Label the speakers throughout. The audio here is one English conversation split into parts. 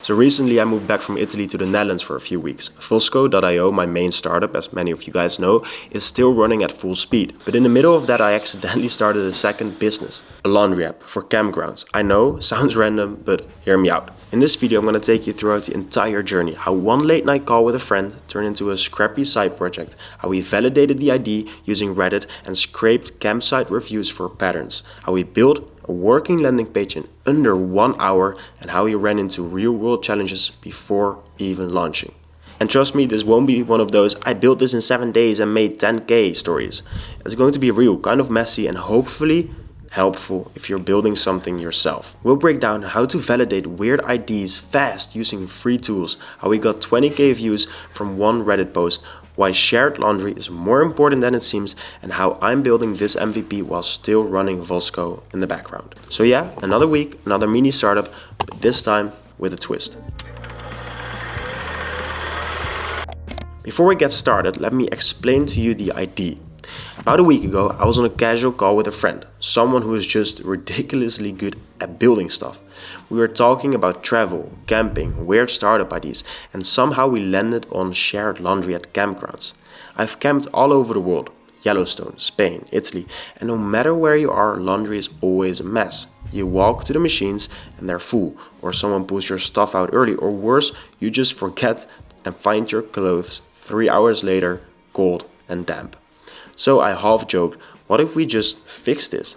Speaker 1: So recently I moved back from Italy to the Netherlands for a few weeks. Volsco.io, my main startup, as many of you guys know, is still running at full speed. But in the middle of that I accidentally started a second business, a laundry app for campgrounds. I know, sounds random, but hear me out. In this video I'm going to take you throughout the entire journey, how one late night call with a friend turned into a scrappy side project, how we validated the ID using Reddit and scraped campsite reviews for patterns, how we built a working landing page in under 1 hour, and how we ran into real-world challenges before even launching. And trust me, this won't be one of those I built this in 7 days and made 10k stories. It's going to be real, kind of messy, and hopefully helpful if you're building something yourself. We'll break down how to validate weird IDs fast using free tools, how we got 20k views from one Reddit post, why shared laundry is more important than it seems, and how I'm building this MVP while still running Volsco in the background. So yeah, another week, another mini startup, but this time with a twist. Before we get started, let me explain to you the ID. About a week ago, I was on a casual call with a friend, someone who is just ridiculously good at building stuff. We were talking about travel, camping, weird startup ideas, and somehow we landed on shared laundry at campgrounds. I've camped all over the world, Yellowstone, Spain, Italy, and no matter where you are, laundry is always a mess. You walk to the machines and they're full, or someone pulls your stuff out early, or worse, you just forget and find your clothes 3 hours later, cold and damp. So I half joked, what if we just fix this?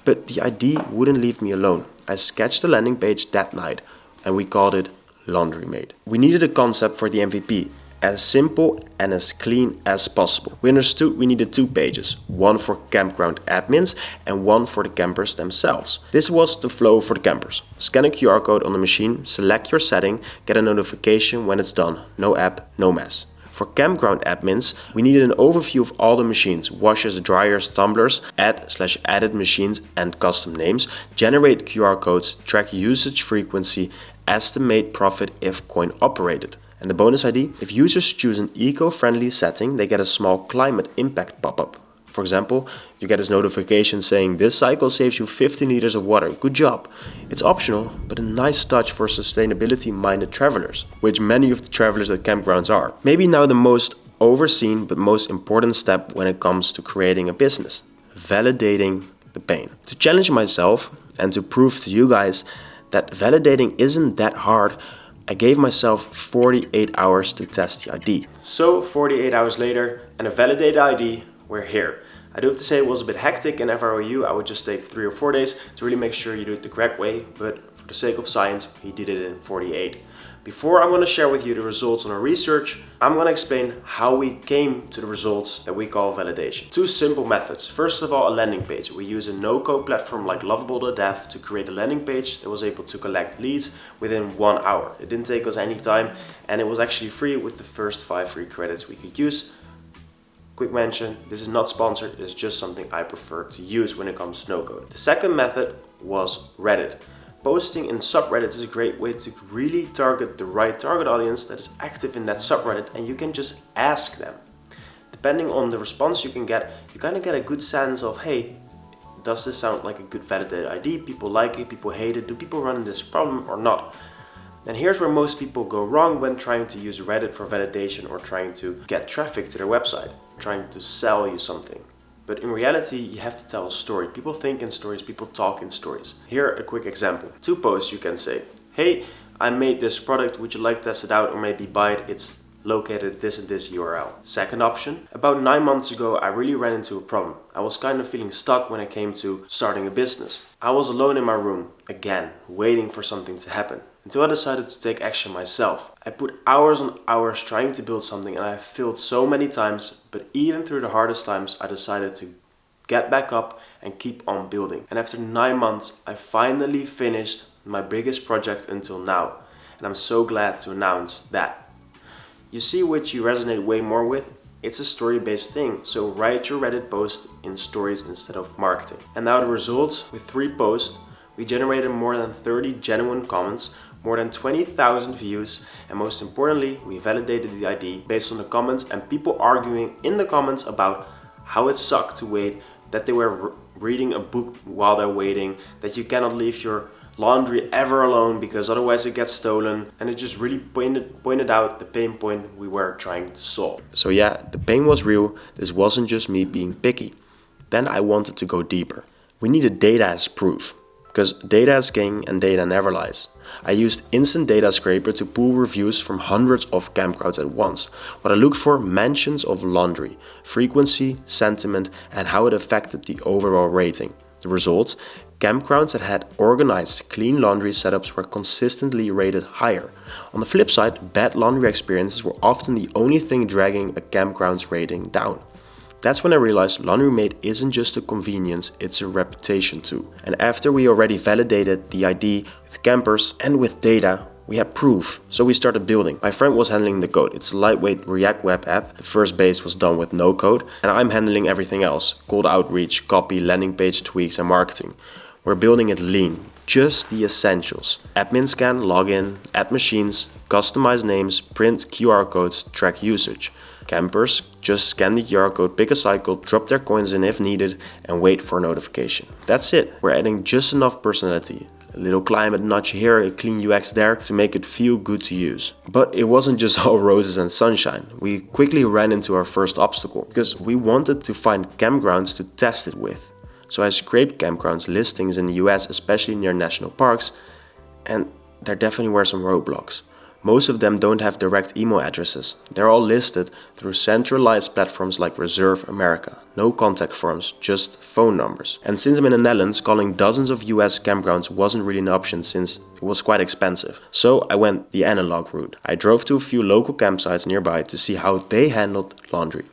Speaker 1: But the ID wouldn't leave me alone. I sketched the landing page that night and we called it Laundry Made. We needed a concept for the MVP, as simple and as clean as possible. We understood we needed 2 pages, one for campground admins and one for the campers themselves. This was the flow for the campers. Scan a QR code on the machine, select your setting, get a notification when it's done. No app, no mess. For campground admins, we needed an overview of all the machines, washers, dryers, tumblers, add/added machines and custom names, generate QR codes, track usage frequency, estimate profit if coin operated. And the bonus ID, if users choose an eco-friendly setting, they get a small climate impact pop-up. For example, you get this notification saying this cycle saves you 15 liters of water, good job. It's optional, but a nice touch for sustainability-minded travelers, which many of the travelers at campgrounds are. Maybe now the most overseen but most important step when it comes to creating a business, validating the pain. To challenge myself and to prove to you guys that validating isn't that hard, I gave myself 48 hours to test the ID. So 48 hours later and a validated ID, we're here. I do have to say it was a bit hectic, and if I were you, I would just take 3 or 4 days to really make sure you do it the correct way, but for the sake of science, we did it in 48. Before I'm going to share with you the results on our research, I'm going to explain how we came to the results that we call validation. 2 simple methods. First of all, a landing page. We use a no-code platform like Lovable.dev to create a landing page that was able to collect leads within 1 hour. It didn't take us any time, and it was actually free with the first 5 free credits we could use. Quick mention, this is not sponsored, it's just something I prefer to use when it comes to no-code. The second method was Reddit. Posting in subreddits is a great way to really target the right target audience that is active in that subreddit, and you can just ask them. Depending on the response you can get, you kind of get a good sense of, hey, does this sound like a good validated ID? People like it, people hate it, do people run into this problem or not? And here's where most people go wrong when trying to use Reddit for validation or trying to get traffic to their website, trying to sell you something. But in reality, you have to tell a story. People think in stories, people talk in stories. Here, a quick example. 2 posts you can say, hey, I made this product, would you like to test it out or maybe buy it? It's located at this and this URL. Second option, about 9 months ago, I really ran into a problem. I was kind of feeling stuck when it came to starting a business. I was alone in my room, again, waiting for something to happen. Until I decided to take action myself. I put hours on hours trying to build something, and I failed so many times, but even through the hardest times, I decided to get back up and keep on building. And after 9 months, I finally finished my biggest project until now. And I'm so glad to announce that. You see which you resonate way more with? It's a story-based thing, so write your Reddit post in stories instead of marketing. And now the results, with 3 posts, we generated more than 30 genuine comments, more than 20,000 views, and most importantly, we validated the ID based on the comments and people arguing in the comments about how it sucked to wait, that they were reading a book while they're waiting, that you cannot leave your laundry ever alone because otherwise it gets stolen, and it just really pointed out the pain point we were trying to solve. So yeah, the pain was real. This wasn't just me being picky. Then I wanted to go deeper. We needed data as proof, because data is king and data never lies. I used Instant Data Scraper to pull reviews from hundreds of campgrounds at once. What I looked for: mentions of laundry, frequency, sentiment, and how it affected the overall rating. The results: campgrounds that had organized, clean laundry setups were consistently rated higher. On the flip side, bad laundry experiences were often the only thing dragging a campground's rating down. That's when I realized Laundry Made isn't just a convenience, it's a reputation too. And after we already validated the ID with campers and with data, we had proof. So we started building. My friend was handling the code. It's a lightweight React web app. The first base was done with no code, and I'm handling everything else: cold outreach, copy, landing page tweaks, and marketing. We're building it lean, just the essentials: admin scan, login, add machines, customize names, print QR codes, track usage. Campers just scan the QR code, pick a cycle, drop their coins in if needed, and wait for a notification. That's it. We're adding just enough personality. A little climate nudge here, a clean UX there to make it feel good to use. But it wasn't just all roses and sunshine. We quickly ran into our first obstacle, because we wanted to find campgrounds to test it with. So I scraped campgrounds listings in the US, especially near national parks, and there definitely were some roadblocks. Most of them don't have direct email addresses. They're all listed through centralized platforms like Reserve America. No contact forms, just phone numbers. And since I'm in the Netherlands, calling dozens of US campgrounds wasn't really an option since it was quite expensive. So I went the analog route. I drove to a few local campsites nearby to see how they handled laundry.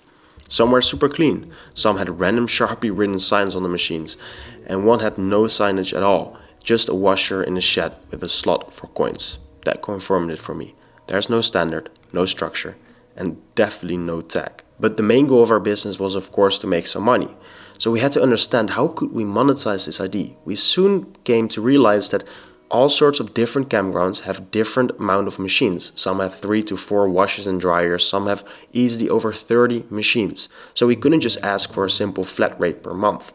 Speaker 1: Some were super clean, some had random Sharpie written signs on the machines, and one had no signage at all, just a washer in a shed with a slot for coins. That confirmed it for me. There's no standard, no structure, and definitely no tag. But the main goal of our business was, of course, to make some money. So we had to understand, how could we monetize this idea? We soon came to realize that all sorts of different campgrounds have different amount of machines. Some have 3 to 4 washers and dryers, some have easily over 30 machines. So we couldn't just ask for a simple flat rate per month.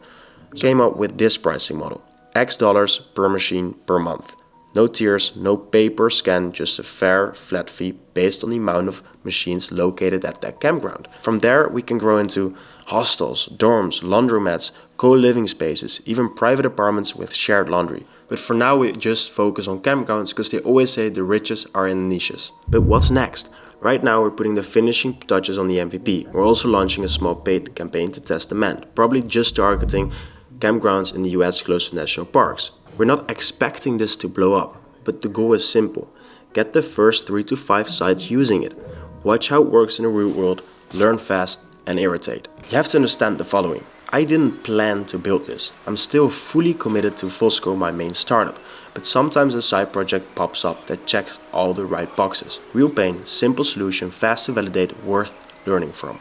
Speaker 1: Came up with this pricing model: X dollars per machine per month. No tiers, no pay per scan, just a fair flat fee based on the amount of machines located at that campground. From there we can grow into hostels, dorms, laundromats, co-living spaces, even private apartments with shared laundry. But for now we just focus on campgrounds because they always say the richest are in niches. But what's next? Right now we're putting the finishing touches on the MVP. We're also launching a small paid campaign to test demand, probably just targeting campgrounds in the US close to national parks. We're not expecting this to blow up, but the goal is simple: get the first 3 to 5 sites using it. Watch how it works in the real world, learn fast, and iterate. You have to understand the following. I didn't plan to build this. I'm still fully committed to Fosco, my main startup, but sometimes a side project pops up that checks all the right boxes. Real pain, simple solution, fast to validate, worth learning from.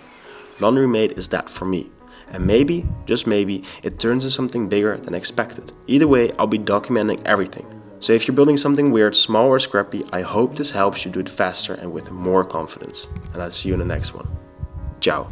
Speaker 1: Laundry Made is that for me. And maybe, just maybe, it turns into something bigger than expected. Either way, I'll be documenting everything. So if you're building something weird, small or scrappy, I hope this helps you do it faster and with more confidence. And I'll see you in the next one. Ciao.